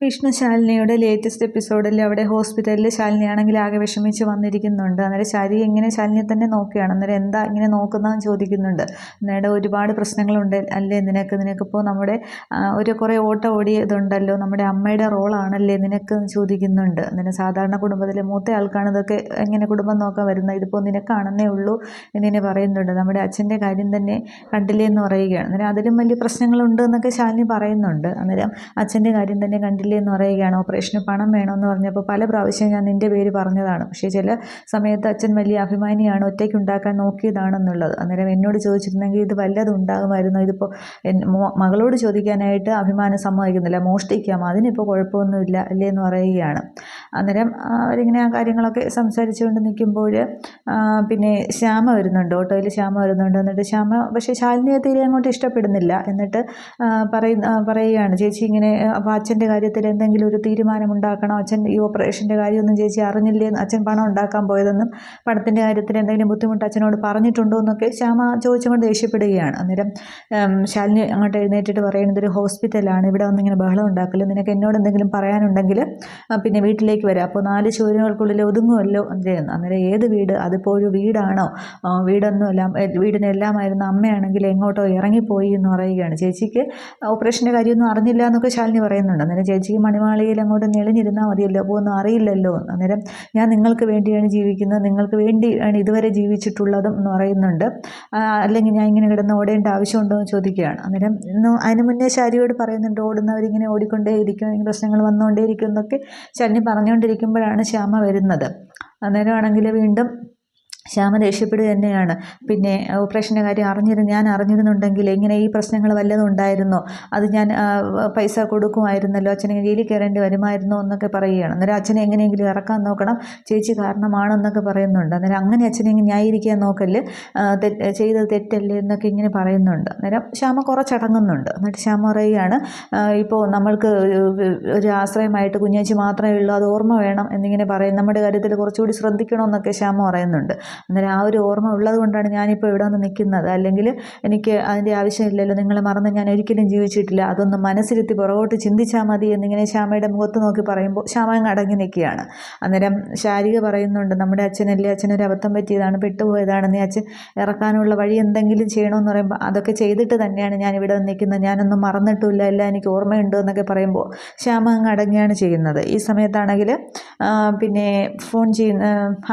Vishnu ശാലിനിയുടെ latest എപ്പിസോഡിൽ അവിടെ ഹോസ്പിറ്റലിൽ ശാലിനിയാണെങ്കിൽ ആകെ വിഷമിച്ച് വന്നിരിക്കുന്നുണ്ട്. അന്നേരം ശാരി ഇങ്ങനെ ശാലിനിയെ തന്നെ നോക്കുകയാണ്. അന്നേരം എന്താ ഇങ്ങനെ നോക്കുന്നതെന്ന് ചോദിക്കുന്നുണ്ട്. അന്നേരം ഒരുപാട് പ്രശ്നങ്ങളുണ്ട് അല്ലേ നിനക്കിപ്പോൾ നമ്മുടെ കുറേ ഓട്ടം ഓടിയതുണ്ടല്ലോ, നമ്മുടെ അമ്മയുടെ റോളാണല്ലേ നിനക്കെന്ന് ചോദിക്കുന്നുണ്ട്. അന്നേരം സാധാരണ കുടുംബത്തിലെ മൂത്ത ആൾക്കാണ് ഇതൊക്കെ എങ്ങനെ കുടുംബം നോക്കാൻ വരുന്നത്, ഇതിപ്പോൾ നിനക്കാണെന്നേ ഉള്ളൂ എന്നിങ്ങനെ പറയുന്നുണ്ട്. നമ്മുടെ അച്ഛൻ്റെ കാര്യം തന്നെ കണ്ടില്ലേ എന്ന് പറയുകയാണ്. അന്നേരം അതിലും വലിയ പ്രശ്നങ്ങളുണ്ട് എന്നൊക്കെ ശാലിനി പറയുന്നുണ്ട്. അന്നേരം അച്ഛൻ്റെ കാര്യം തന്നെ കണ്ടില്ലേ എന്ന് പറയുകയാണ്. ഓപ്പറേഷന് പണം വേണമെന്ന് പറഞ്ഞപ്പോൾ പല പ്രാവശ്യം ഞാൻ നിൻ്റെ പേര് പറഞ്ഞതാണ്, പക്ഷേ ചില സമയത്ത് അച്ഛൻ വലിയ അഭിമാനിയാണ്, ഒറ്റയ്ക്ക് ഉണ്ടാക്കാൻ നോക്കിയതാണെന്നുള്ളത്. അന്നേരം എന്നോട് ചോദിച്ചിരുന്നെങ്കിൽ ഇത് വല്ലതും ഉണ്ടാകുമായിരുന്നു. ഇതിപ്പോൾ മകളോട് ചോദിക്കാനായിട്ട് അഭിമാനം സമ്മതിക്കുന്നില്ല, മോഷ്ടിക്കാം, അതിനിപ്പോൾ കുഴപ്പമൊന്നുമില്ല അല്ലേ എന്ന് പറയുകയാണ്. അന്നേരം അവരിങ്ങനെ ആ കാര്യങ്ങളൊക്കെ സംസാരിച്ചുകൊണ്ട് നിൽക്കുമ്പോൾ പിന്നെ ശ്യാമ വരുന്നുണ്ട്, ഓട്ടോയിൽ ശ്യാമ വരുന്നുണ്ട്. എന്നിട്ട് ശ്യാമ പക്ഷേ ശാലിനിയെ തീരെ അങ്ങോട്ട് ഇഷ്ടപ്പെടുന്നില്ല. എന്നിട്ട് പറയുകയാണ്, ചേച്ചി ഇങ്ങനെ അപ്പോൾ അച്ഛൻ്റെ കാര്യത്തിൽ എന്തെങ്കിലും ഒരു തീരുമാനമുണ്ടാക്കണം, അച്ഛൻ ഈ ഓപ്പറേഷൻ്റെ കാര്യമൊന്നും ചേച്ചി അറിഞ്ഞില്ലേ, അച്ഛൻ പണം ഉണ്ടാക്കാൻ പോയതെന്നും പണത്തിൻ്റെ കാര്യത്തിൽ എന്തെങ്കിലും ബുദ്ധിമുട്ട് അച്ഛനോട് പറഞ്ഞിട്ടുണ്ടോ എന്നൊക്കെ ശ്യാമ ചോദിച്ചുകൊണ്ട് ദേഷ്യപ്പെടുകയാണ്. അന്നേരം ശാലിനി അങ്ങോട്ട് എഴുന്നേറ്റിട്ട് പറയുന്നത്, ഒരു ഹോസ്പിറ്റലാണ്, ഇവിടെ ഒന്നിങ്ങനെ ബഹളം ഉണ്ടാക്കില്ല, നിനക്ക് എന്നോട് എന്തെങ്കിലും പറയാനുണ്ടെങ്കിൽ പിന്നെ വീട്ടിലേക്ക് വരാം, അപ്പോൾ 4 ചുവരുകൾക്കുള്ളിൽ ഒതുങ്ങുമല്ലോ എന്ന്. അന്നേരം ഏത് വീട്, അതിപ്പോൾ ഒരു വീടാണോ, വീടൊന്നുമല്ല, വീടിനെല്ലാമായിരുന്ന അമ്മയാണെങ്കിൽ എങ്ങോട്ടോ ഇറങ്ങിപ്പോയി എന്ന് പറയുകയാണ്. ചേച്ചിക്ക് ഓപ്പറേഷൻ്റെ കാര്യമൊന്നും അറിഞ്ഞില്ല എന്നൊക്കെ ശാലിനി പറയുന്നുണ്ട്. അന്നേരം ചേച്ചിക്ക് മണിമാളികയിൽ അങ്ങോട്ട് ഞെളിഞ്ഞിരുന്നാൽ മതിയല്ലോ, അപ്പോൾ ഒന്നും അറിയില്ലല്ലോ. അന്നേരം ഞാൻ നിങ്ങൾക്ക് വേണ്ടിയാണ് ജീവിക്കുന്നത്, നിങ്ങൾക്ക് വേണ്ടിയാണ് ഇതുവരെ ജീവിച്ചിട്ടുള്ളതും എന്ന് പറയുന്നുണ്ട്. അല്ലെങ്കിൽ ഞാൻ ഇങ്ങനെ കിടന്ന് ഓടേണ്ട ആവശ്യമുണ്ടോ എന്ന് ചോദിക്കുകയാണ്. അന്നേരം അതിന് മുന്നേ ശാരിയോട് പറയുന്നുണ്ട്, ഓടുന്നവരിങ്ങനെ ഓടിക്കൊണ്ടേയിരിക്കും, ഇങ്ങനെ പ്രശ്നങ്ങൾ വന്നുകൊണ്ടേയിരിക്കും എന്നൊക്കെ ശാലിനി പറഞ്ഞുകൊണ്ടിരിക്കുമ്പോഴാണ് ശ്യാമ വരുന്നത്. അന്നേരമാണെങ്കിൽ വീണ്ടും ശ്യാമ ദേഷ്യപ്പെടുക തന്നെയാണ്. പിന്നെ ഓപ്പറേഷൻ്റെ കാര്യം ഞാൻ അറിഞ്ഞിരുന്നുണ്ടെങ്കിൽ ഇങ്ങനെ ഈ പ്രശ്നങ്ങൾ വല്ലതും ഉണ്ടായിരുന്നോ, അത് ഞാൻ പൈസ കൊടുക്കുമായിരുന്നല്ലോ, അച്ഛനെ ജയിലിൽ കയറേണ്ടി വരുമായിരുന്നോ എന്നൊക്കെ പറയുകയാണ്. അന്നേരം അച്ഛനെ എങ്ങനെയെങ്കിലും ഇറക്കാൻ നോക്കണം, ചേച്ചി കാരണമാണെന്നൊക്കെ പറയുന്നുണ്ട്. അന്നേരം അങ്ങനെ അച്ഛനെ ഇങ്ങനെ ന്യായീകരിക്കാൻ നോക്കല്, ചെയ്തത് തെറ്റല്ലേ എന്നൊക്കെ ഇങ്ങനെ പറയുന്നുണ്ട്. അന്നേരം ശ്യാമ കുറച്ചടങ്ങുന്നുണ്ട്. എന്നിട്ട് ശ്യാമ പറയുകയാണ്, ഇപ്പോൾ നമ്മൾക്ക് ഒരു ആശ്രയമായിട്ട് കുഞ്ഞേച്ചി മാത്രമേ ഉള്ളൂ, അത് ഓർമ്മ വേണം എന്നിങ്ങനെ പറയും, നമ്മുടെ കാര്യത്തിൽ കുറച്ചുകൂടി ശ്രദ്ധിക്കണമെന്നൊക്കെ ശ്യാമ പറയുന്നുണ്ട്. അന്നേരം ആ ഒരു ഓർമ്മ ഉള്ളത് കൊണ്ടാണ് ഞാനിപ്പോൾ ഇവിടെ വന്ന് നിൽക്കുന്നത്, അല്ലെങ്കിൽ എനിക്ക് അതിൻ്റെ ആവശ്യമില്ലല്ലോ, നിങ്ങളെ മറന്ന് ഞാൻ ഒരിക്കലും ജീവിച്ചിട്ടില്ല, അതൊന്ന് മനസ്സിരുത്തി പുറകോട്ട് ചിന്തിച്ചാൽ മതി എന്നിങ്ങനെ ശ്യാമയുടെ മുഖത്ത് നോക്കി പറയുമ്പോൾ ശ്യാമ അങ്ങ് അടങ്ങി നിൽക്കുകയാണ്. അന്നേരം ശാരിക പറയുന്നുണ്ട്, നമ്മുടെ അച്ഛനല്ലേ, അച്ഛനൊരു അബദ്ധം പറ്റിയതാണ്, പെട്ടുപോയതാണ്, നീ അച്ഛൻ ഇറക്കാനുള്ള വഴി എന്തെങ്കിലും ചെയ്യണമെന്ന് പറയുമ്പോൾ അതൊക്കെ ചെയ്തിട്ട് തന്നെയാണ് ഞാൻ ഇവിടെ വന്ന് നിൽക്കുന്നത്, ഞാനൊന്നും മറന്നിട്ടില്ല, എല്ലാം എനിക്ക് ഓർമ്മയുണ്ടോ എന്നൊക്കെ പറയുമ്പോൾ ശ്യാമ അങ്ങ് അടങ്ങുകയാണ് ചെയ്യുന്നത്. ഈ സമയത്താണെങ്കിൽ പിന്നെ ഫോൺ ചെയ്യുന്ന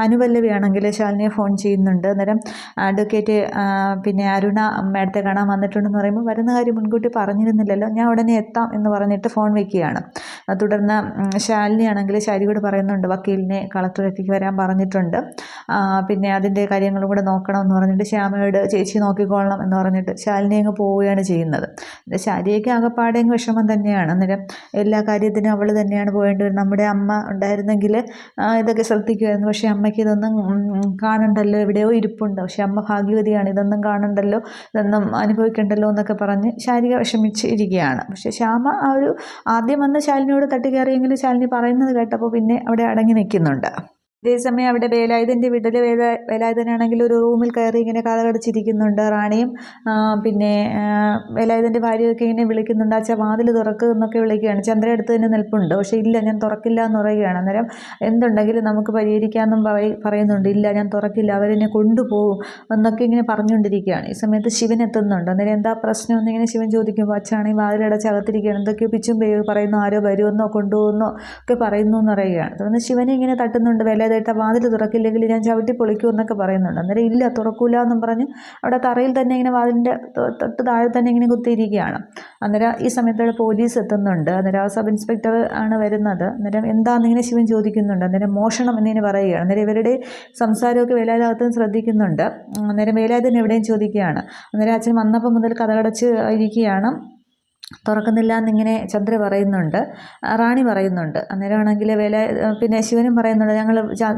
അനുപല്ലവിയാണെങ്കിൽ ശാലിനിയെ ഫോൺ ചെയ്യുന്നുണ്ട്. അന്നേരം അഡ്വക്കേറ്റ് പിന്നെ അരുണ മാഡത്തെ കാണാൻ വന്നിട്ടുണ്ടെന്ന് പറയുമ്പോൾ, വരുന്ന കാര്യം മുൻകൂട്ടി പറഞ്ഞിരുന്നില്ലല്ലോ, ഞാൻ ഉടനെ എത്താം എന്ന് പറഞ്ഞിട്ട് ഫോൺ വയ്ക്കുകയാണ്. തുടർന്ന് ശാലിനിയാണെങ്കിൽ ശാരിയോട് പറയുന്നുണ്ട്, വക്കീലിനെ കളക്ടറേറ്റിലേക്ക് വരാൻ പറഞ്ഞിട്ടുണ്ട്, പിന്നെ അതിൻ്റെ കാര്യങ്ങളും കൂടെ നോക്കണമെന്ന് പറഞ്ഞിട്ട് ശ്യാമയോട് ചേച്ചി നോക്കിക്കൊള്ളണം എന്ന് പറഞ്ഞിട്ട് ശാലിനി അങ്ങ് പോവുകയാണ് ചെയ്യുന്നത്. ശാരിയൊക്കെ ആകെപ്പാടെ വിഷമം തന്നെയാണ്. അന്നേരം എല്ലാ കാര്യത്തിനും അവൾ തന്നെയാണ് പോകേണ്ടി വരും. നമ്മുടെ അമ്മ ഉണ്ടായിരുന്നെങ്കിൽ ഇതൊക്കെ ശ്രദ്ധിക്കുമായിരുന്നു, പക്ഷേ അമ്മയ്ക്ക് ഇതൊന്നും കാണണ്ടല്ലോ, എവിടെയോ ഇരിപ്പുണ്ട്, പക്ഷെ അമ്മ ഭാഗ്യവതിയാണ്, ഇതൊന്നും കാണണ്ടല്ലോ, ഇതൊന്നും അനുഭവിക്കണ്ടല്ലോ എന്നൊക്കെ പറഞ്ഞ് ശാരിക വിഷമിച്ച് ഇരിക്കുകയാണ്. പക്ഷെ ശ്യാമ ആദ്യം വന്ന് ശാലിനിയോട് തട്ടിക്കയറിയെങ്കിലും ശാലിനി പറയുന്നത് കേട്ടപ്പോൾ പിന്നെ അവിടെ അടങ്ങി നിൽക്കുന്നുണ്ട്. അതേസമയം അവിടെ വേലായുധൻ്റെ വീട്ടിൽ വേലായുധനാണെങ്കിൽ ഒരു റൂമിൽ കയറി ഇങ്ങനെ കതകടച്ചിരിക്കുന്നുണ്ട്. റാണിയും പിന്നെ വേലായുധൻ്റെ ഭാര്യയൊക്കെ ഇങ്ങനെ വിളിക്കുന്നുണ്ട്, അച്ഛാ വാതിൽ തുറക്കുക എന്നൊക്കെ വിളിക്കുകയാണ്. ചന്ദ്ര അടുത്ത് തന്നെ നിൽപ്പുണ്ട്, പക്ഷേ ഇല്ല ഞാൻ തുറക്കില്ല എന്ന് പറയുകയാണ്. അന്നേരം എന്തുണ്ടെങ്കിലും നമുക്ക് പരിഹരിക്കാമെന്നും പറയുന്നുണ്ട്. ഇല്ല ഞാൻ തുറക്കില്ല, അവരെന്നെ കൊണ്ടുപോകും എന്നൊക്കെ ഇങ്ങനെ പറഞ്ഞുകൊണ്ടിരിക്കുകയാണ്. ഈ സമയത്ത് ശിവൻ എത്തുന്നുണ്ട്. അന്നേരം എന്താ പ്രശ്നം എന്നിങ്ങനെ ശിവൻ ചോദിക്കുമ്പോൾ അച്ഛാണെങ്കിൽ വാതിലടച്ച് അകത്തിരിക്കുകയാണ്, എന്തൊക്കെയോ പിച്ചും പേയും പറയുന്നു, ആരോ വരുമെന്നോ കൊണ്ടുപോകുന്നോ ഒക്കെ പറയുന്നു എന്ന് പറയുകയാണ്. തുടർന്ന് ശിവനെ ഇങ്ങനെ തട്ടുന്നുണ്ട്, വേലായുധേട്ട വാതിൽ തുറക്കില്ലെങ്കിൽ ഞാൻ ചവിട്ടി പൊളിക്കൂ എന്നൊക്കെ പറയുന്നുണ്ട്. അന്നേരം ഇല്ല തുറക്കൂല എന്നും പറഞ്ഞ് അവിടെ തറയിൽ തന്നെ ഇങ്ങനെ വാതിലിൻ്റെ തൊട്ട് താഴെ തന്നെ ഇങ്ങനെ കുത്തിയിരിക്കുകയാണ്. അന്നേരം ഈ സമയത്തോടെ പോലീസ് എത്തുന്നുണ്ട്. അന്നേരം സബ് ഇൻസ്പെക്ടർ ആണ് വരുന്നത്. അന്നേരം എന്താണെന്നിങ്ങനെ ശിവൻ ചോദിക്കുന്നുണ്ട്. അന്നേരം മോഷണം എന്നിങ്ങനെ പറയുകയാണ്. അന്നേരം ഇവരുടെ സംസാരമൊക്കെ വേലായുധത്തും ശ്രദ്ധിക്കുന്നുണ്ട്. അന്നേരം വേലായുധൻ എവിടെയും ചോദിക്കുകയാണ്. അന്നേരം അച്ഛൻ വന്നപ്പോൾ മുതൽ കതകടച്ച് ഇരിക്കുകയാണ്, തുറക്കുന്നില്ല എന്നിങ്ങനെ ചന്ദ്ര പറയുന്നുണ്ട്, റാണി പറയുന്നുണ്ട്. അന്നേരമാണെങ്കിൽ പിന്നെ ശിവനും പറയുന്നുണ്ട്,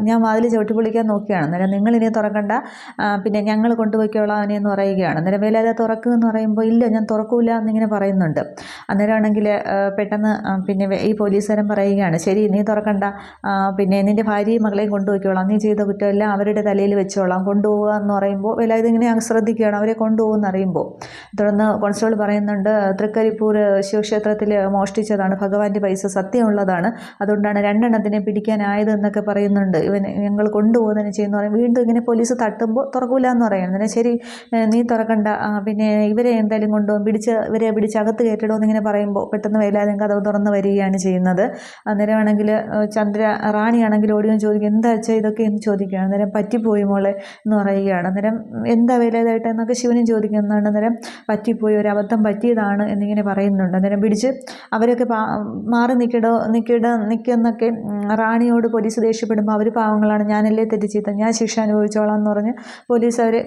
ഞാൻ വാതിൽ ചവിട്ടി പൊളിക്കാൻ നോക്കുകയാണ്, അന്നേരം നിങ്ങളിനി തുറക്കണ്ട, പിന്നെ ഞങ്ങൾ കൊണ്ടുപോയിക്കോളാം അവനെന്ന് പറയുകയാണ്. അന്നേരം വേലായുധ തുറക്കുമെന്ന് പറയുമ്പോൾ ഇല്ല ഞാൻ തുറക്കൂല എന്നിങ്ങനെ പറയുന്നുണ്ട്. അന്നേരമാണെങ്കിൽ പെട്ടെന്ന് പിന്നെ ഈ പോലീസുകാരൻ പറയുകയാണ്, ശരി നീ തുറക്കണ്ട, പിന്നെ നിൻ്റെ ഭാര്യയും മകളെയും കൊണ്ടുപോയിക്കോളാം, നീ ചെയ്ത കുറ്റമെല്ലാം അവരുടെ തലയിൽ വെച്ചോളാം, കൊണ്ടുപോകുക എന്ന് പറയുമ്പോൾ വേലായുധ ഇങ്ങനെ ശ്രദ്ധിക്കുകയാണ്, അവരെ കൊണ്ടുപോകുമെന്ന് അറിയുമ്പോൾ. തുടർന്ന് കോൺസ്റ്റബിൾ പറയുന്നുണ്ട്, തൃക്കരിപ്പൂർ ബന്ദിപ്പൂർ ശിവക്ഷേത്രത്തിൽ മോഷ്ടിച്ചതാണ്, ഭഗവാന്റെ പൈസ സത്യമുള്ളതാണ്, അതുകൊണ്ടാണ് 2 എണ്ണത്തിനെ പിടിക്കാനായത് എന്നൊക്കെ പറയുന്നുണ്ട്. ഞങ്ങൾ കൊണ്ടുപോകുന്നതിന് ചെയ്യുന്നു പറയും. വീണ്ടും ഇങ്ങനെ പോലീസ് തട്ടുമ്പോൾ തുറക്കൂല എന്ന് പറയും. അന്നേരം ശരി നീ തുറക്കണ്ട, പിന്നെ ഇവരെ എന്തായാലും കൊണ്ടുപോകും, ഇവരെ പിടിച്ച് അകത്ത് കയറ്റിടുമെന്ന് ഇങ്ങനെ പറയുമ്പോൾ പെട്ടെന്ന് വേലായുധൻ കഥവ് തുറന്ന് വരികയാണ് ചെയ്യുന്നത്. അന്നേരമാണെങ്കിൽ റാണിയാണെങ്കിൽ ഓടിയും ചോദിക്കും എന്താ വെച്ചാൽ ഇതൊക്കെ എന്ന് ചോദിക്കുകയാണ്. അന്നേരം പറ്റിപ്പോയി മോളെ എന്ന് പറയുകയാണ്. അന്നേരം എന്താ വേലായുധേട്ടാ എന്നൊക്കെ ശിവനും ചോദിക്കുന്നുണ്ട്. അന്നേരം പറ്റിപ്പോയി, ഒരു അബദ്ധം പറ്റിയതാണ് എന്നിങ്ങനെ പറയുന്നുണ്ട്. അന്നേരം പിടിച്ച് അവരൊക്കെ മാറി നിൽക്കുന്നൊക്കെ റാണിയോട് പോലീസ് ദേഷ്യപ്പെടുമ്പോൾ അവർ പാവങ്ങളാണ്, ഞാനല്ലേ തെറ്റിച്ചീത്ത, ഞാൻ ശിക്ഷ അനുഭവിച്ചോളാം എന്ന് പറഞ്ഞ് പോലീസ് അവരെ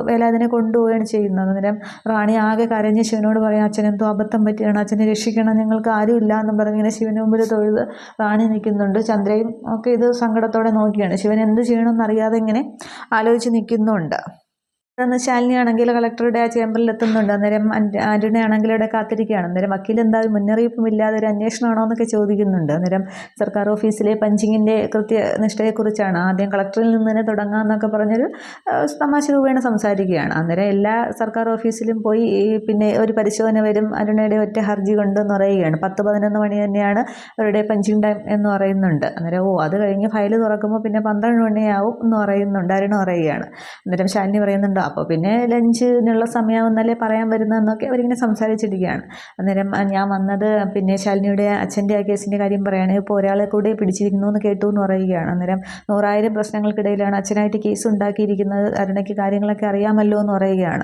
വേലായുധനെ കൊണ്ടുപോവുകയാണ് ചെയ്യുന്നത്. അന്നേരം റാണി ആകെ കരഞ്ഞ് ശിവനോട് പറയാം അച്ഛനെന്തോ അബദ്ധം പറ്റിയാണ്, അച്ഛനെ രക്ഷിക്കണം, ഞങ്ങൾക്ക് ആരുമില്ല എന്നും പറഞ്ഞ് ഇങ്ങനെ ശിവന് മുമ്പിൽ തൊഴുത് റാണി നിൽക്കുന്നുണ്ട്. ചന്ദ്രയും ഒക്കെ ഇത് സങ്കടത്തോടെ നോക്കിയാണ്. ശിവൻ എന്ത് ചെയ്യണമെന്നറിയാതെ ഇങ്ങനെ ആലോചിച്ച് നിൽക്കുന്നുണ്ട്. അന്ന് ശാലിനിയാണെങ്കിൽ കളക്ടറുടെ ആ ചേമ്പറിൽ എത്തുന്നുണ്ട്. അന്നേരം അരുണയാണെങ്കിൽ ഇവിടെ കാത്തിരിക്കുകയാണ്. അന്നേരം വക്കീൽ എന്തായാലും മുന്നറിയിപ്പും ഇല്ലാതെ ഒരു അന്വേഷണമാണോ എന്നൊക്കെ ചോദിക്കുന്നുണ്ട്. അന്നേരം സർക്കാർ ഓഫീസിലെ പഞ്ചിങ്ങിൻ്റെ കൃത്യനിഷ്ഠയെക്കുറിച്ചാണ്, ആദ്യം കളക്ടറിൽ നിന്ന് തന്നെ തുടങ്ങാമെന്നൊക്കെ പറഞ്ഞൊരു തമാശ രൂപേണ സംസാരിക്കുകയാണ്. അന്നേരം എല്ലാ സർക്കാർ ഓഫീസിലും പോയി പിന്നെ ഒരു പരിശോധന വരും, അരുണയുടെ ഒറ്റ ഹർജി കൊണ്ടെന്ന് പറയുകയാണ്. 10-11 മണി തന്നെയാണ് അവരുടെ പഞ്ചിങ് ടൈം എന്ന് പറയുന്നുണ്ട്. അന്നേരം അത് കഴിഞ്ഞ് ഫയൽ തുറക്കുമ്പോൾ പിന്നെ 12 മണിയാവും എന്ന് പറയുന്നുണ്ട്, അരുണ പറയുകയാണ്. അന്നേരം ശാലിനി പറയുന്നുണ്ട് അപ്പോൾ പിന്നെ ലഞ്ചിനുള്ള സമയമെന്നല്ലേ പറയാൻ വരുന്നതെന്നൊക്കെ അവരിങ്ങനെ സംസാരിച്ചിരിക്കുകയാണ്. അന്നേരം ഞാൻ വന്നത് പിന്നെ ശാലിനിയുടെ അച്ഛൻ്റെ ആ കേസിൻ്റെ കാര്യം പറയുകയാണ്. ഇപ്പോൾ ഒരാളെ കൂടി പിടിച്ചിരിക്കുന്നു എന്ന് കേട്ടു എന്ന് പറയുകയാണ്. അന്നേരം 100,000 പ്രശ്നങ്ങൾക്കിടയിലാണ് അച്ഛനായിട്ട് കേസ് ഉണ്ടാക്കിയിരിക്കുന്നത്, അരുണയ്ക്ക് കാര്യങ്ങളൊക്കെ അറിയാമല്ലോ എന്ന് പറയുകയാണ്.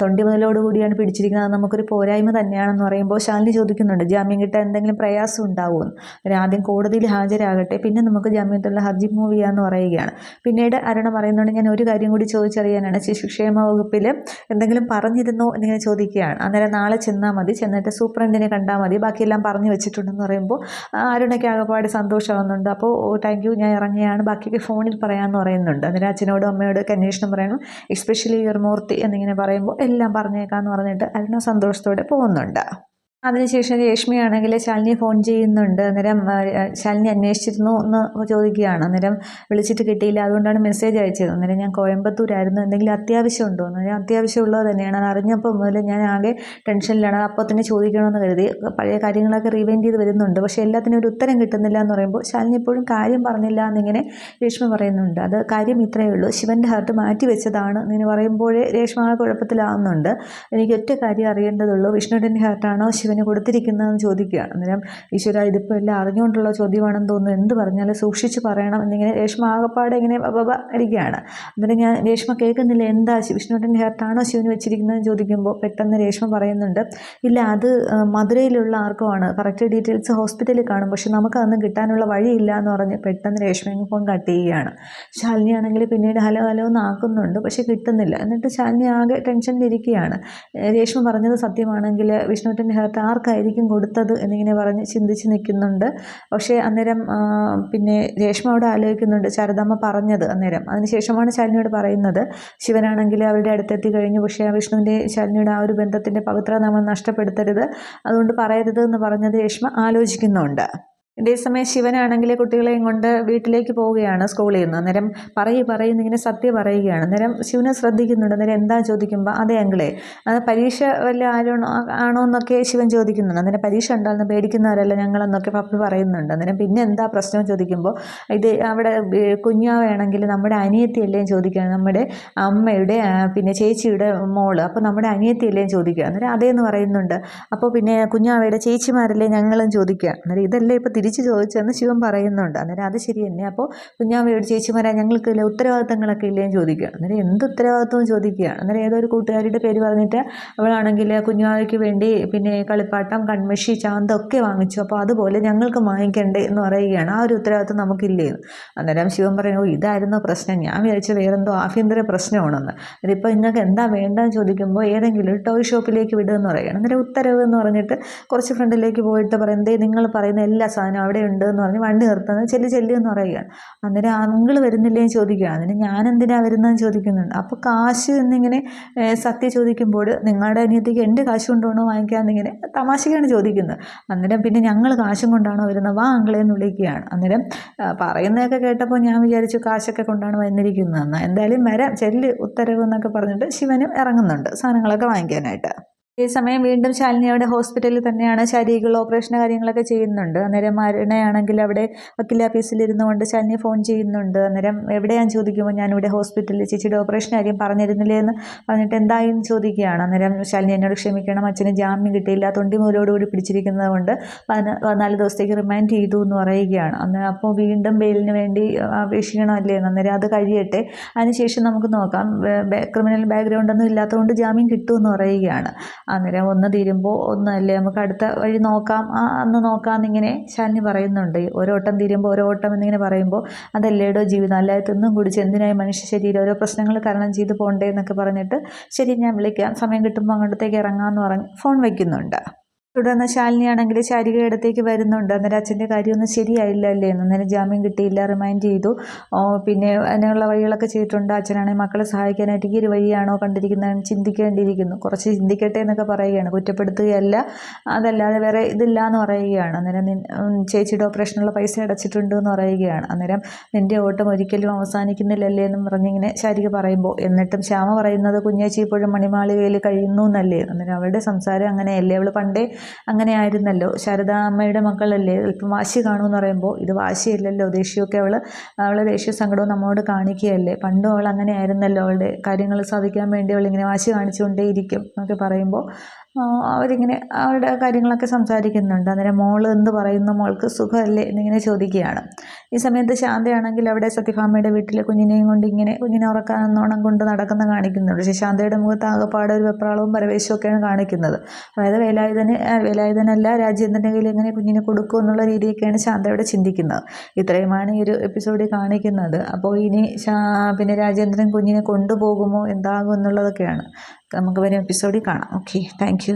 തൊണ്ടി മുതലോടുകൂടിയാണ് പിടിച്ചിരിക്കുന്നത്, നമുക്കൊരു പോരായ്മ തന്നെയാണെന്ന് പറയുമ്പോൾ ശാലിനി ചോദിക്കുന്നുണ്ട് ജാമ്യം കിട്ടാൻ എന്തെങ്കിലും പ്രയാസം ഉണ്ടാവുമെന്ന്. ആദ്യം കോടതിയിൽ ഹാജരാകട്ടെ, പിന്നെ നമുക്ക് ജാമ്യത്തിലുള്ള ഹർജി മൂവ് ചെയ്യാമെന്ന് പറയുകയാണ്. പിന്നീട് അരുണ പറയുന്നുണ്ട് ഞാൻ ഒരു കാര്യം കൂടി ചോദിച്ചറിയാനാണ്, ശിശുക്ഷേമ വകുപ്പിൽ എന്തെങ്കിലും പറഞ്ഞിരുന്നോ എന്നിങ്ങനെ ചോദിക്കുകയാണ്. അന്നേരം നാളെ ചെന്നാൽ മതി, ചെന്നിട്ട് സൂപ്രണ്ടിനെ കണ്ടാൽ മതി, ബാക്കിയെല്ലാം പറഞ്ഞു വെച്ചിട്ടുണ്ടെന്ന് പറയുമ്പോൾ അരുണയ്ക്ക് ആകെപ്പാട് സന്തോഷമാകുന്നുണ്ട്. അപ്പോൾ താങ്ക് യു, ഞാൻ ഇറങ്ങിയാണ്, ബാക്കിയൊക്കെ ഫോണിൽ പറയാമെന്ന് പറയുന്നുണ്ട്. അന്നേരം അച്ഛനോടും അമ്മയോടും ഒക്കെ അന്വേഷണം പറയണം, എസ്പെഷ്യലി യുവർ മൂർത്തി എന്നിങ്ങനെ പറയുമ്പോൾ എല്ലാം പറഞ്ഞേക്കാമെന്ന് പറഞ്ഞിട്ട് അരുണ സന്തോഷത്തോടെ പോകുന്നുണ്ട്. അതിനുശേഷം രേഷ്മയാണെങ്കിൽ ശാലിനിയെ ഫോൺ ചെയ്യുന്നുണ്ട്. അന്നേരം ശാലിനി അന്വേഷിച്ചിരുന്നു എന്ന് ചോദിക്കുകയാണ്. അന്നേരം വിളിച്ചിട്ട് കിട്ടിയില്ല, അതുകൊണ്ടാണ് മെസ്സേജ് അയച്ചത്. അന്നേരം ഞാൻ കോയമ്പത്തൂരായിരുന്നു, എന്തെങ്കിലും അത്യാവശ്യം ഉണ്ടോ എന്ന്. ഞാൻ അത്യാവശ്യമുള്ളത് തന്നെയാണ്, അത് അറിഞ്ഞപ്പോൾ മുതൽ ഞാൻ ആകെ ടെൻഷനിലാണ്, അപ്പോൾ തന്നെ ചോദിക്കണമെന്ന് കരുതി. പഴയ കാര്യങ്ങളൊക്കെ റീവൈൻഡ് ചെയ്ത് വരുന്നുണ്ട്, പക്ഷേ എല്ലാത്തിനും ഒരു ഉത്തരം കിട്ടുന്നില്ല എന്ന് പറയുമ്പോൾ ശാലിനി ഇപ്പോഴും കാര്യം പറഞ്ഞില്ല എന്നിങ്ങനെ രേഷ്മ പറയുന്നുണ്ട്. അത് കാര്യം ഇത്രയേ ഉള്ളൂ, ശിവൻ്റെ ഹാർട്ട് മാറ്റി വെച്ചതാണ് എന്ന് പറയുമ്പോഴേ രേഷ്മ ആ കുഴപ്പത്തിലാവുന്നുണ്ട്. എനിക്ക് ഒറ്റ കാര്യം അറിയേണ്ടതുള്ളൂ, വിഷ്ണുവിൻ്റെ ഹാർട്ടാണോ ശിവന് കൊടുത്തിരിക്കുന്നതെന്ന് ചോദിക്കുകയാണ്. അന്നേരം ഈശ്വര ഇതിപ്പോൾ എല്ലാം അറിഞ്ഞുകൊണ്ടുള്ള ചോദ്യമാണെന്ന് തോന്നുന്നു, എന്ത് പറഞ്ഞാലും സൂക്ഷിച്ച് പറയണം എന്നിങ്ങനെ രേഷ്മ ആകപ്പാടെ ഇങ്ങനെ ഇരിക്കുകയാണ്. അന്നേരം രേഷ്മ കേൾക്കുന്നില്ല, എന്താ വിഷ്ണുവിൻ്റെ ഹാർട്ടാണോ ശിവന് വെച്ചിരിക്കുന്നതെന്ന് ചോദിക്കുമ്പോൾ പെട്ടെന്ന് രേഷ്മ പറയുന്നുണ്ട് ഇല്ല, അത് മധുരയിലുള്ള ആർക്കുമാണ്, കറക്റ്റ് ഡീറ്റെയിൽസ് ഹോസ്പിറ്റലിൽ കാണും, പക്ഷെ നമുക്ക് അതൊന്നും കിട്ടാനുള്ള വഴിയില്ല എന്ന് പറഞ്ഞ് പെട്ടെന്ന് രേഷ്മ ഫോൺ കട്ട് ചെയ്യുകയാണ്. ശാലിനി ആണെങ്കിൽ പിന്നീട് ഹലോ ഹലോ എന്ന് ആക്കുന്നുണ്ട്, പക്ഷെ കിട്ടുന്നില്ല. എന്നിട്ട് ശാലിനി ആകെ ടെൻഷനിലിരിക്കുകയാണ്. രേഷ്മ പറഞ്ഞത് സത്യമാണെങ്കിൽ വിഷ്ണുവിൻ്റെ ഹാർട്ട് ആർക്കായിരിക്കും കൊടുത്തത് എന്നിങ്ങനെ പറഞ്ഞ് ചിന്തിച്ച് നിൽക്കുന്നുണ്ട്. പക്ഷേ അന്നേരം പിന്നെ രേഷ്മ അവിടെ ആലോചിക്കുന്നുണ്ട് ശാരദാമ്മ പറഞ്ഞത്. അന്നേരം അതിനുശേഷമാണ് ശാലിനിയോട് പറയുന്നത് ശിവനാണെങ്കിൽ അവരുടെ അടുത്തെത്തി കഴിഞ്ഞു, പക്ഷേ ആ വിഷ്ണുവിൻ്റെ ശാലിനിയുടെ ആ ഒരു ബന്ധത്തിൻ്റെ പവിത്രത നമ്മൾ നഷ്ടപ്പെടുത്തരുത്, അതുകൊണ്ട് പറയരുത് എന്ന് പറഞ്ഞത് രേഷ്മ ആലോചിക്കുന്നുണ്ട്. ഇതേസമയം ശിവനാണെങ്കിൽ കുട്ടികളെയും കൊണ്ട് വീട്ടിലേക്ക് പോവുകയാണ് സ്കൂളിൽ നിന്ന്. അന്നേരം പറയുന്നിങ്ങനെ സത്യം പറയുകയാണ്. അന്നേരം ശിവനെ ശ്രദ്ധിക്കുന്നുണ്ട്. അന്നേരം എന്താ ചോദിക്കുമ്പോൾ അതേ അങ്കിളെ, അത് പരീക്ഷ വല്ല ആണോ എന്നൊക്കെ ശിവൻ ചോദിക്കുന്നുണ്ട്. അന്നേരം പരീക്ഷ ഉണ്ടാകുന്ന പേടിക്കുന്നവരല്ല ഞങ്ങളെന്നൊക്കെ പപ്പി പറയുന്നുണ്ട്. അന്നേരം പിന്നെ എന്താ പ്രശ്നം ചോദിക്കുമ്പോൾ ഇത് അവിടെ കുഞ്ഞാവയാണെങ്കിൽ നമ്മുടെ അനിയത്തിയല്ലേ ചോദിക്കുകയാണ്, നമ്മുടെ അമ്മയുടെ പിന്നെ ചേച്ചിയുടെ മോള്, അപ്പോൾ നമ്മുടെ അനിയത്തിയല്ലേ ചോദിക്കുക. അന്നേരം അതേന്ന് പറയുന്നുണ്ട്. അപ്പോൾ പിന്നെ കുഞ്ഞാവയുടെ ചേച്ചിമാരല്ലേ ഞങ്ങളും ചോദിക്കുക. അന്നേരം ഇതല്ലേ ഇപ്പോൾ തിരിച്ച് ചോദിച്ചതെന്ന് ശിവൻ പറയുന്നുണ്ട്. അന്നേരം അത് ശരി തന്നെ, അപ്പോൾ കുഞ്ഞാവയോട് ചേച്ചിമാരാ ഞങ്ങൾക്ക് ഇല്ലേ ഉത്തരവാദിത്തങ്ങളൊക്കെ ഇല്ലേന്ന് ചോദിക്കുക. അന്നേരം എന്ത് ഉത്തരവാദിത്വം ചോദിക്കുകയാണ്. അന്നേരം ഏതൊരു കൂട്ടുകാരിയുടെ പേര് പറഞ്ഞിട്ട് അവളാണെങ്കിൽ കുഞ്ഞാവയ്ക്ക് വേണ്ടി പിന്നെ കളിപ്പാട്ടം, കൺമഷി, ചാന്ത ഒക്കെ വാങ്ങിച്ചു, അപ്പോൾ അതുപോലെ ഞങ്ങൾക്ക് വാങ്ങിക്കണ്ടേ എന്ന് പറയുകയാണ്. ആ ഒരു ഉത്തരവാദിത്വം നമുക്കില്ലേന്ന്. അന്നേരം ശിവൻ പറയുന്നു ഇതായിരുന്നു പ്രശ്നം, ഞാൻ വിചാരിച്ച വേറെന്തോ ആഭ്യന്തര പ്രശ്നമാണെന്ന്. അതിപ്പോൾ നിങ്ങൾക്ക് എന്താ വേണ്ടതെന്ന് ചോദിക്കുമ്പോൾ ഏതെങ്കിലും ഒരു ടോയ് ഷോപ്പിലേക്ക് വിടുമെന്ന് പറയുകയാണ്. അന്നേരം ഉത്തരവ് എന്ന് പറഞ്ഞിട്ട് കുറച്ച് ഫ്രണ്ടിലേക്ക് പോയിട്ട് പറയുന്നത് നിങ്ങൾ പറയുന്ന എല്ലാ സാധനവും അവിടെ ഉണ്ട് എന്ന് പറഞ്ഞ് വണ്ടി നിർത്തുന്നത് ചെല്ലി എന്ന് പറയുകയാണ്. അന്നേരം അങ്കിൾ വരുന്നില്ലേന്ന് ചോദിക്കുകയാണ്. അന്നേരം ഞാൻ എന്തിനാണ് വരുന്നതെന്ന് ചോദിക്കുന്നുണ്ട്. അപ്പോൾ കാശ് എന്നിങ്ങനെ സത്യ ചോദിക്കുമ്പോൾ നിങ്ങളുടെ അനിയത്തിക്ക് എൻ്റെ കാശ് കൊണ്ടുപോകണോ വാങ്ങിക്കാമെന്നിങ്ങനെ തമാശയ്ക്കാണ് ചോദിക്കുന്നത്. അന്നേരം പിന്നെ ഞങ്ങൾ കാശും കൊണ്ടാണോ വരുന്നത്, വാ അങ്കിളേന്ന് വിളിക്കുകയാണ്. അന്നേരം പറയുന്നതൊക്കെ കേട്ടപ്പോൾ ഞാൻ വിചാരിച്ചു കാശൊക്കെ കൊണ്ടാണ് വന്നിരിക്കുന്നതെന്ന്. എന്തായാലും വരാം ചെല്ല് ഉത്തരവ് എന്നൊക്കെ പറഞ്ഞിട്ട് ശിവനും ഇറങ്ങുന്നുണ്ട് സാധനങ്ങളൊക്കെ വാങ്ങിക്കാനായിട്ട്. ഈ സമയം വീണ്ടും ശാലിനി അവിടെ ഹോസ്പിറ്റലിൽ തന്നെയാണ്. ശാരീരിക ഓപ്പറേഷൻ കാര്യങ്ങളൊക്കെ ചെയ്യുന്നുണ്ട്. അന്നേരം മരണയാണെങ്കിൽ അവിടെ വക്കീൽ ഓഫീസിലിരുന്നു കൊണ്ട് ശാലിനിയെ ഫോൺ ചെയ്യുന്നുണ്ട്. അന്നേരം എവിടെയാണെന്ന് ചോദിക്കുമ്പോൾ ഞാനിവിടെ ഹോസ്പിറ്റലിൽ ചേച്ചിയുടെ ഓപ്പറേഷൻ കാര്യം പറഞ്ഞിരുന്നില്ലേ എന്ന് പറഞ്ഞിട്ട് എന്തായെന്ന് ചോദിക്കുകയാണ്. അന്നേരം ശാലിനി എന്നോട് ക്ഷമിക്കണം, അച്ഛന് ജാമ്യം കിട്ടിയില്ല, തൊണ്ടിമുതലോടുകൂടി പിടിച്ചിരിക്കുന്നത് കൊണ്ട് 14 ദിവസത്തേക്ക് റിമാൻഡ് ചെയ്തു എന്ന് പറയുകയാണ്. അന്നേരം അപ്പോൾ വീണ്ടും ബെയിലിന് വേണ്ടി അപേക്ഷിക്കണമല്ലേ എന്ന്. അന്നേരം അത് കഴിയട്ടെ, അതിനുശേഷം നമുക്ക് നോക്കാം, ക്രിമിനൽ ബാക്ക്ഗ്രൗണ്ടൊന്നും ഇല്ലാത്തതുകൊണ്ട് ജാമ്യം കിട്ടുമെന്ന് പറയുകയാണ്. അന്നേരം ഒന്ന് തീരുമ്പോൾ ഒന്നല്ലേ, നമുക്ക് അടുത്ത വഴി നോക്കാം, അന്ന് നോക്കാമെന്നിങ്ങനെ ശാലിനി പറയുന്നുണ്ട്. ഓരോ ഓട്ടം തീരുമ്പോൾ ഓരോ ഓട്ടം എന്നിങ്ങനെ പറയുമ്പോൾ അതല്ലേടോ ജീവിതം, അല്ലാതെ തിന്നും കുടിച്ച് എന്തിനായി മനുഷ്യ ശരീരം ഓരോ പ്രശ്നങ്ങൾ തരണം ചെയ്ത് പോകണ്ടേ എന്നൊക്കെ പറഞ്ഞിട്ട് ശരി ഞാൻ വിളിക്കാം, സമയം കിട്ടുമ്പോൾ അങ്ങോട്ടത്തേക്ക് ഇറങ്ങാമെന്ന് പറഞ്ഞ് ഫോൺ വയ്ക്കുന്നുണ്ട്. തുടർന്ന് ശാലിനിയാണെങ്കിൽ ശാരിക ഇടത്തേക്ക് വരുന്നുണ്ട്. അന്നേരം അച്ഛൻ്റെ കാര്യമൊന്നും ശരിയായില്ല അല്ലേ എന്ന്. അന്നേരം ജാമ്യം കിട്ടിയില്ല, റിമൈൻഡ് ചെയ്തു, പിന്നെ അതിനുള്ള വഴികളൊക്കെ ചെയ്തിട്ടുണ്ട്. അച്ഛനാണെങ്കിൽ മക്കളെ സഹായിക്കാനായിട്ട് ഈ ഒരു വഴിയാണോ കണ്ടിരിക്കുന്നതെന്ന് ചിന്തിക്കേണ്ടിയിരിക്കുന്നു, കുറച്ച് ചിന്തിക്കട്ടെ എന്നൊക്കെ പറയുകയാണ്. കുറ്റപ്പെടുത്തുകയല്ല, അതല്ലാതെ വേറെ ഇതില്ല എന്ന് പറയുകയാണ്. അന്നേരം ചേച്ചിയുടെ ഓപ്പറേഷനുള്ള പൈസ അടച്ചിട്ടുണ്ട് എന്ന് പറയുകയാണ്. അന്നേരം നിൻ്റെ ഓട്ടം ഒരിക്കലും അവസാനിക്കുന്നില്ലല്ലേ എന്നും പറഞ്ഞിങ്ങനെ ശാരിക പറയുമ്പോൾ, എന്നിട്ടും ശ്യാമ പറയുന്നത് കുഞ്ഞേച്ചി ഇപ്പോഴും മണിമാളികയിൽ കഴിയുന്നു എന്നല്ലേ. അന്നേരം അവളുടെ സംസാരം അങ്ങനെയല്ലേ, അവൾ പണ്ടേ അങ്ങനെ ആയിരുന്നല്ലോ, ശാരദ അമ്മയുടെ മക്കളല്ലേ, ഇപ്പം വാശി കാണുമെന്ന് പറയുമ്പോൾ ഇത് വാശിയല്ലല്ലോ, ദേഷ്യമൊക്കെ അവളെ ദേഷ്യ സങ്കടവും നമ്മോട് കാണിക്കുകയല്ലേ, പണ്ടും അവൾ അങ്ങനെ ആയിരുന്നല്ലോ, അവളുടെ കാര്യങ്ങൾ സാധിക്കാൻ വേണ്ടി അവളിങ്ങനെ വാശി കാണിച്ചുകൊണ്ടേയിരിക്കും എന്നൊക്കെ പറയുമ്പോൾ അവരിങ്ങനെ അവരുടെ കാര്യങ്ങളൊക്കെ സംസാരിക്കുന്നുണ്ട്. അന്നേരം മോൾ എന്ത് പറയുന്നു, മോൾക്ക് സുഖമല്ലേ എന്നിങ്ങനെ ചോദിക്കുകയാണ്. ഈ സമയത്ത് ശാന്തയാണെങ്കിൽ അവിടെ സത്യഭാമയുടെ വീട്ടിലെ കുഞ്ഞിനെയും കൊണ്ട് ഇങ്ങനെ കുഞ്ഞിനെ ഉറക്കാനോണം കൊണ്ട് നടക്കുന്ന കാണിക്കുന്നുണ്ട്. പക്ഷേ ശാന്തയുടെ മുഖത്ത് ആകെപ്പാടെ ഒരു വെപ്രാളവും പരവേശമൊക്കെയാണ് കാണിക്കുന്നത്. അതായത് വേലായുധനല്ല രാജേന്ദ്രൻ്റെ കയ്യിൽ എങ്ങനെ കുഞ്ഞിനെ കൊടുക്കും എന്നുള്ള രീതിയൊക്കെയാണ് ശാന്തയുടെ ചിന്തിക്കുന്നത്. ഇത്രയുമാണ് ഈ ഒരു എപ്പിസോഡിൽ കാണിക്കുന്നത്. അപ്പോൾ ഇനി പിന്നെ രാജേന്ദ്രൻ കുഞ്ഞിനെ കൊണ്ടുപോകുമോ, എന്താകും എന്നുള്ളതൊക്കെയാണ് നമുക്ക് വരും എപ്പിസോഡിൽ കാണാം. Okay, thank you.